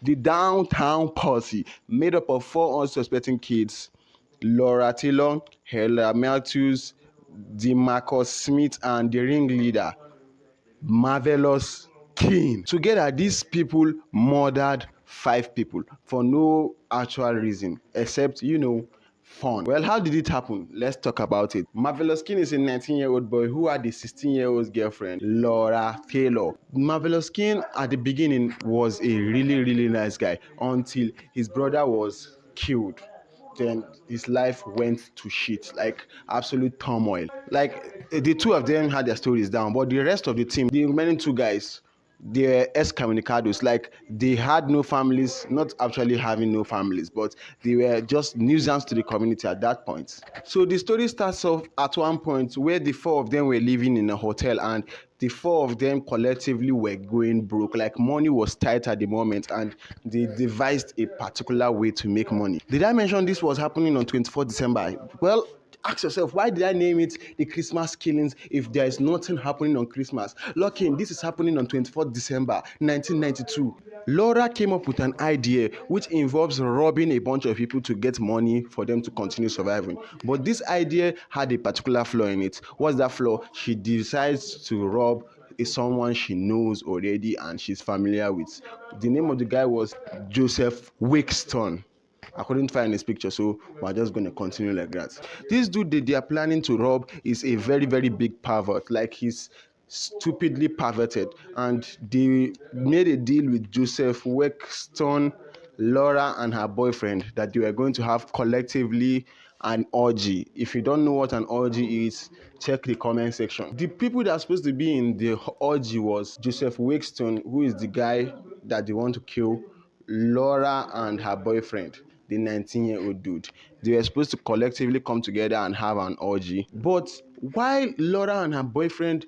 The downtown posse, made up of four unsuspecting kids: Laura Taylor, Heather Matthews, DeMarcus Smith, and the ringleader, marvellous Keene. Together, these people murdered five people for no actual reason except, fun. Well, how did it happen? Let's talk about it. Marvellous Keene is a 19-year-old boy who had a 16-year-old girlfriend, Laura Taylor. Marvellous Keene at the beginning was a really, really nice guy until his brother was killed. Then his life went to shit, like absolute turmoil. Like the two of them had their stories down, but the rest of the team, the remaining two guys, they're excommunicados. Like they had no families, not actually having no families, but they were just nuisance to the community at that point. So the story starts off at one point where the four of them were living in a hotel, and the four of them collectively were going broke. Like money was tight at the moment, and they devised a particular way to make money. Did I mention this was happening on 24th December? Well, ask yourself, why did I name it the Christmas killings if there is nothing happening on Christmas? Look in, this is happening on 24th December 1992. Laura came up with an idea which involves robbing a bunch of people to get money for them to continue surviving. But this idea had a particular flaw in it. What's that flaw? She decides to rob someone she knows already and she's familiar with. The name of the guy was Joseph Wickston. I couldn't find his picture, so we're just going to continue like that. This dude that they are planning to rob is a very, very big pervert. Like, he's stupidly perverted. And they made a deal with Joseph Wexton, Laura, and her boyfriend that they were going to have collectively an orgy. If you don't know what an orgy is, check the comment section. The people that are supposed to be in the orgy was Joseph Wexton, who is the guy that they want to kill, Laura and her boyfriend, the 19-year-old dude. They were supposed to collectively come together and have an orgy. But while Laura and her boyfriend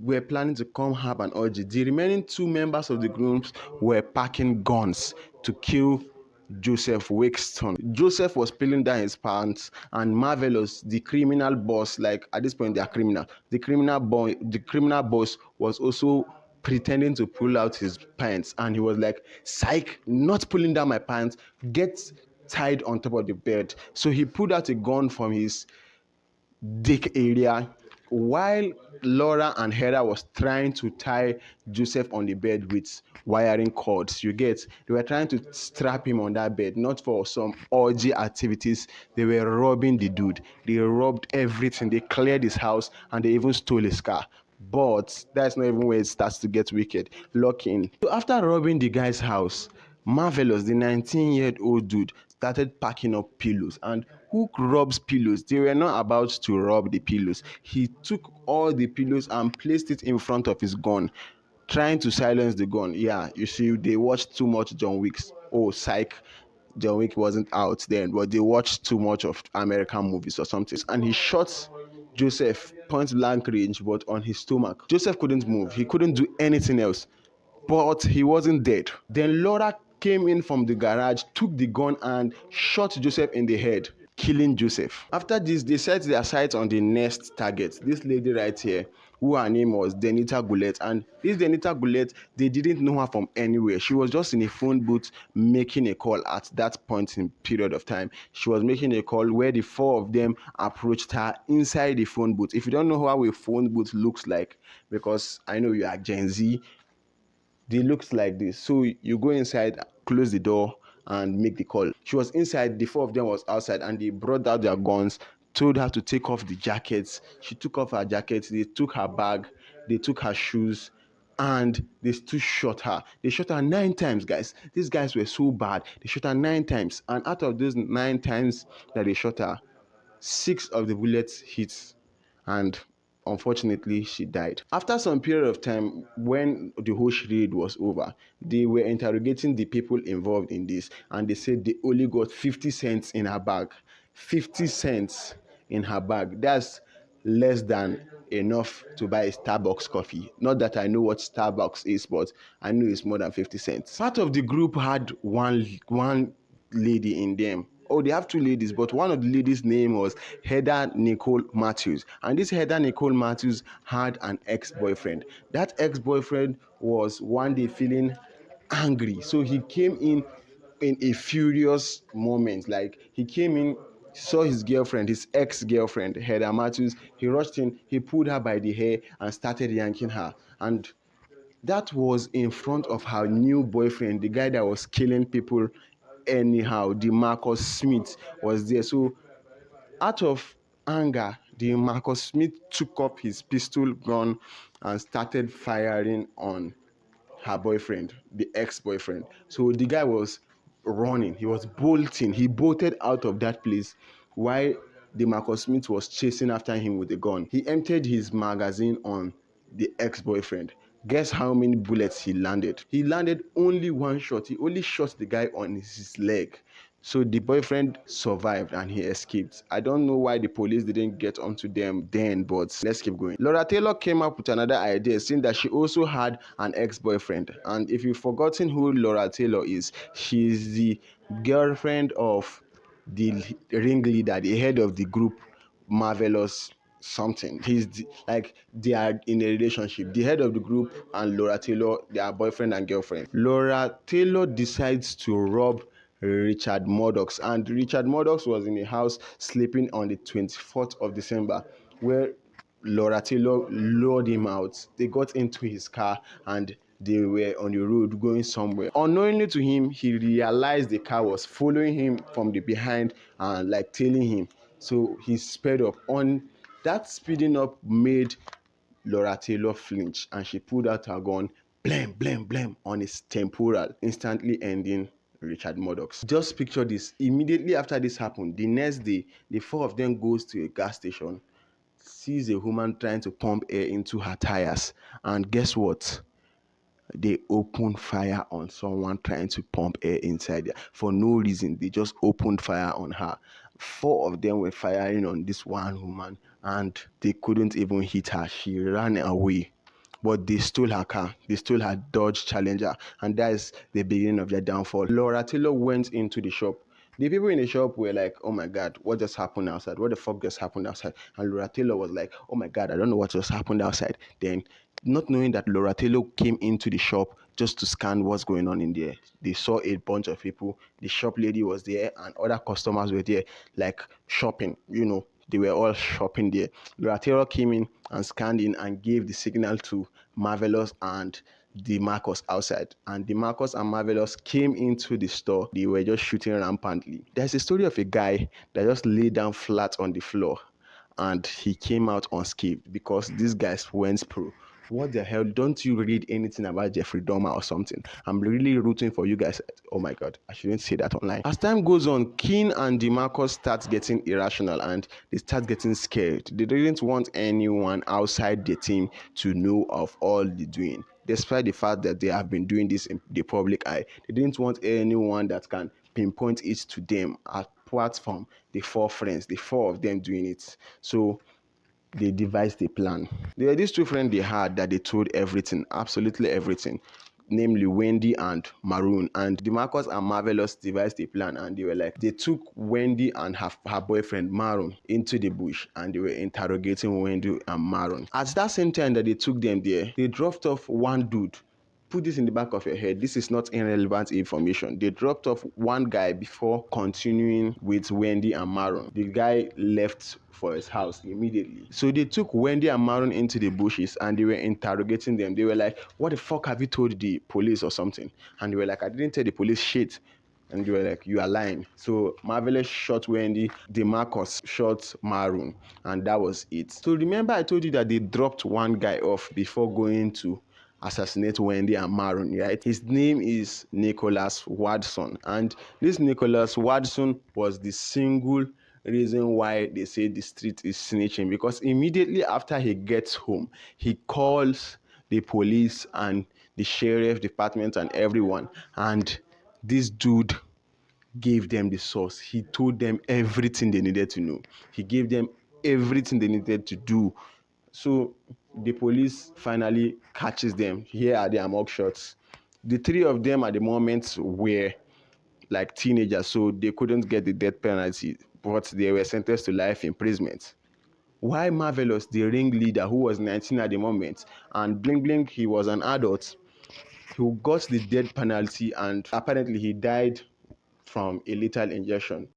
were planning to come have an orgy, the remaining two members of the groups were packing guns to kill Joseph Wickston. Joseph was peeling down his pants, and Marvellous, the criminal boss, like at this point they are criminal. The criminal boss was also pretending to pull out his pants, and he was like, "Psych, not pulling down my pants. Get tied on top of the bed." So he pulled out a gun from his dick area while Laura and Heather was trying to tie Joseph on the bed with wiring cords. You get, they were trying to strap him on that bed, not for some orgy activities. They were robbing the dude. They robbed everything. They cleared his house and they even stole his car. But that's not even where it starts to get wicked. Lock in. So after robbing the guy's house, Marvellous, the 19-year-old dude, started packing up pillows. And who robs pillows? They were not about to rob the pillows. He took all the pillows and placed it in front of his gun, trying to silence the gun. Yeah, you see, they watched too much John Wick's. Oh, psych. John Wick wasn't out then, but they watched too much of American movies or something. And he shot Joseph point blank range, but on his stomach. Joseph couldn't move. He couldn't do anything else. But he wasn't dead. Then Laura came in from the garage, took the gun, and shot Joseph in the head, killing Joseph. After this, they set their sights on the next target, this lady right here, who her name was Denita Goulet. And this Denita Goulet, they didn't know her from anywhere. She was just in a phone booth making a call at that point in period of time. She was making a call where the four of them approached her inside the phone booth. If you don't know how a phone booth looks like, because I know you are Gen Z, they looked like this. So you go inside, close the door, and make the call. She was inside, the four of them was outside, and they brought out their guns, told her to take off the jackets. She took off her jacket, they took her bag, they took her shoes, and they still shot her. They shot her 9 times, guys. These guys were so bad. They shot her 9 times, and out of those 9 times that they shot her, 6 of the bullets hit, and unfortunately she died. After some period of time, when the whole charade was over, they were interrogating the people involved in this, and they said they only got 50 cents in her bag. 50 cents in her bag. That's less than enough to buy a Starbucks coffee. Not that I know what Starbucks is, but I know it's more than 50 cents. Part of the group had one lady in them. Oh, they have 2 ladies, but one of the ladies' name was Heather Nicole Matthews. And this Heather Nicole Matthews had an ex-boyfriend. That ex-boyfriend was one day feeling angry. So he came in a furious moment. Like he came in, saw his girlfriend, his ex-girlfriend, Heather Matthews. He rushed in, he pulled her by the hair and started yanking her. And that was in front of her new boyfriend, the guy that was killing people anyhow. DeMarcus Smith was there. So out of anger, DeMarcus Smith took up his pistol gun and started firing on her boyfriend, the ex-boyfriend. So the guy was running, he was bolting, he bolted out of that place while DeMarcus Smith was chasing after him with a gun. He emptied his magazine on the ex-boyfriend. Guess how many bullets he landed? He landed only one shot. He only shot the guy on his leg. So the boyfriend survived and he escaped. I don't know why the police didn't get onto them then, but let's keep going. Laura Taylor came up with another idea, saying that she also had an ex-boyfriend. And if you've forgotten who Laura Taylor is, she's the girlfriend of the ringleader, the head of the group, Marvellous something. Like they are in a relationship. The head of the group and Laura Taylor, they are boyfriend and girlfriend. Laura Taylor decides to rob Richard Murdoch, and Richard Murdoch was in a house sleeping on the 24th of December, where Laura Taylor lured him out. They got into his car and they were on the road going somewhere. Unknowingly to him, he realized the car was following him from the behind and like tailing him. So he sped up. On that speeding up made Laura Taylor flinch and she pulled out her gun, blam, blam, blam on his temporal, instantly ending Richard Murdoch. Just picture this. Immediately after this happened, the next day, the four of them goes to a gas station, sees a woman trying to pump air into her tires, and guess what? They opened fire on someone trying to pump air inside there for no reason. They just opened fire on her. Four of them were firing on this one woman and they couldn't even hit her. She ran away. But they stole her car. They stole her Dodge Challenger, and that is the beginning of their downfall. Laura Taylor went into the shop. The people in the shop were like, oh my God, what just happened outside? What the fuck just happened outside? And Laura Taylor was like, oh my God, I don't know what just happened outside. Then, not knowing that Laura Taylor came into the shop just to scan what's going on in there, they saw a bunch of people. The shop lady was there and other customers were there, like shopping, they were all shopping there. Laura Taylor came in and scanned in and gave the signal to Marvellous and DeMarcus outside. And DeMarcus and Marvellous came into the store. They were just shooting rampantly. There's a story of a guy that just lay down flat on the floor and he came out unscathed because these guys went pro. What the hell? Don't you read anything about Jeffrey Dahmer or something? I'm really rooting for you guys. Oh my God, I shouldn't say that online. As time goes on, Keene and DeMarcus start getting irrational and they start getting scared. They didn't want anyone outside the team to know of all they're doing. Despite the fact that they have been doing this in the public eye, they didn't want anyone that can pinpoint it to them apart from the four friends, the four of them doing it. So they devised a plan. There were these two friends they had that they told everything, absolutely everything, namely Wendy and Maroon. And DeMarcus and Marvellous devised a plan, and they took Wendy and her boyfriend Maroon into the bush and they were interrogating Wendy and Maroon. At that same time that they took them there, they dropped off one dude. Put this in the back of your head. This is not irrelevant information. They dropped off one guy before continuing with Wendy and Maroon. The guy left for his house immediately. So they took Wendy and Maroon into the bushes and they were interrogating them. They were like, what the fuck have you told the police or something? And they were like, I didn't tell the police shit. And they were like, you are lying. So Marvellous shot Wendy, DeMarcus shot Maroon, and that was it. So remember I told you that they dropped one guy off before going to assassinate Wendy and Maroon, right? His name is Nicholas Watson, and this Nicholas Watson was the single reason why they say the street is snitching, because immediately after he gets home, he calls the police and the sheriff department and everyone, and this dude gave them the source. He told them everything they needed to know. He gave them everything they needed to do. So the police finally catches them. Here are their mugshots. The three of them at the moment were like teenagers, so they couldn't get the death penalty, but they were sentenced to life imprisonment. Why Marvellous, the ringleader who was 19 at the moment, and Bling Bling, he was an adult, He got the death penalty and apparently he died from a lethal injection.